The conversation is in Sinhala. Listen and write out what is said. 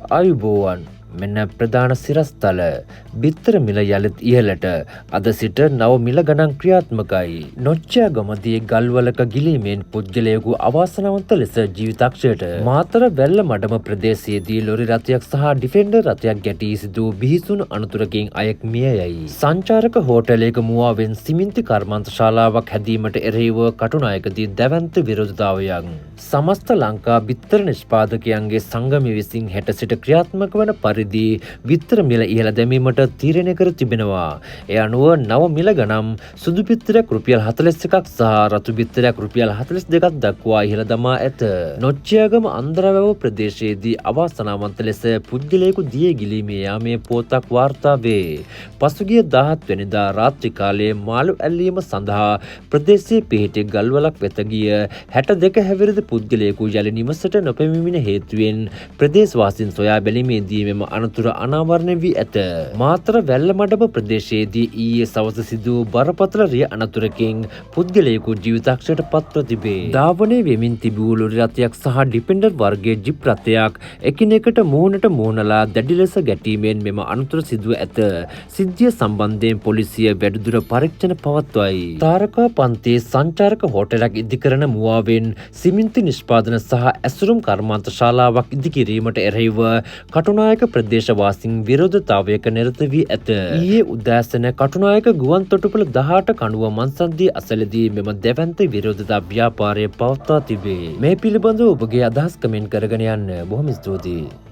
ආයුබෝවන් මෙන්න ප්‍රධාන සිරස්තල බිත්තර මිල යළිත් ඉහළට අද සිට නව මිල ගණන් ක්‍රියාත්මකයි. නොච්චයාගමදී ගල්වලක ගිලීමෙන් පුද්ගලයෙකු අවාසනාවන්ත ලෙස ජීවිතක්ෂයට මාතර වැල්ල මඩම ප්‍රදේශයේදී ලොරි රථයක් සහ ඩිෆෙන්ඩර් රථයක් ගැටී සිදු බිහිසුණු අනතුරකින් අයෙක් මිය යයි. සංචාරක හෝටලයක මුවාවෙන් සිමෙන්ති කර්මාන්ත ශාලාවක් හැදීමට එරෙහිව කටුනායකදී දැවැන්ත විරෝධතාවයක්. සමස්ත ලංකා බිත්තර නිෂ්පාදකයන්ගේ සංගමය විසින් හෙට සිට ක්‍රියාත්මක වන පරිදි බිත්තර මිල ඉහළ දැමීමට තීරණය කර තිබෙනවා. ඒ අනුව නව මිල ගණන් සුදු බිත්තරයක් රුපියල් 41ක් සහ රතු බිත්තරයක් රුපියල් 42ක් දක්වා ඉහළ දමා ඇත. නොච්චයාගම අන්දරවැව ප්‍රදේශයේදී අවාසනාවන්ත ලෙස පුද්ගලයෙකු දිය ගිලීමේ යාමේ පුවතක් වාර්තා වේ. පසුගිය 17 වෙනිදා රාත්‍රී කාලයේ මාළු ඇල්ලීම සඳහා ප්‍රදේශයේ පිහිටි ගල්වලක් වෙත ගිය 62 හැවිරිදි පුද්ගලයෙකු යලි නිවසට නොපැමිණෙන හේතුවෙන් ප්‍රදේශවාසීන් සොයා බැලීමේදී මෙම අනතුර අනාවරණය වී ඇත. මාතර වැල්ලමඩම ප්‍රදේශයේදී ඊයේ සවස සිදු බරපතල රිය අනතුරකින් පුද්ගලයෙකු ජීවිතක්ෂයට පත්ව තිබේ. ධාවනය වෙමින් තිබූ ලොරි රථයක් සහ ඩිපෙන්ඩර් වර්ගයේ ජිප් රථයක් එකිනෙකට මුහුණට මුහුණලා දැඩි ලෙස ගැටීමෙන් මෙම අනතුර සිදුව ඇත. සිද්ධිය සම්බන්ධයෙන් පොලිසිය වැඩිදුර පරීක්ෂණ පවත්වයි. තාරකා පන්තියේ සංචාරක හෝටලයක් ඉදිකරන මුවාවෙන් සිමෙන්ති නිෂ්පාදන සහ ඇසුරුම් කර්මාන්ත ශාලාවක් ඉදිකිරීමට එරෙහිව කටුනායක ප්‍රදේශවාසීන් විරෝධතාවයක නිරත වී ඇත. ඊයේ උදෑසන කටුනායක ගුවන් තොටුපළ 18 කණුව මන්සන්දී අසලදී මෙම දැවැන්ත විරෝධතා ව්‍යාපාරය පවත්වා තිබේ. මේ පිළිබඳව ඔබගේ අදහස් කමෙන්ට් කරගෙන යන්න. බොහොම ස්තුතියි.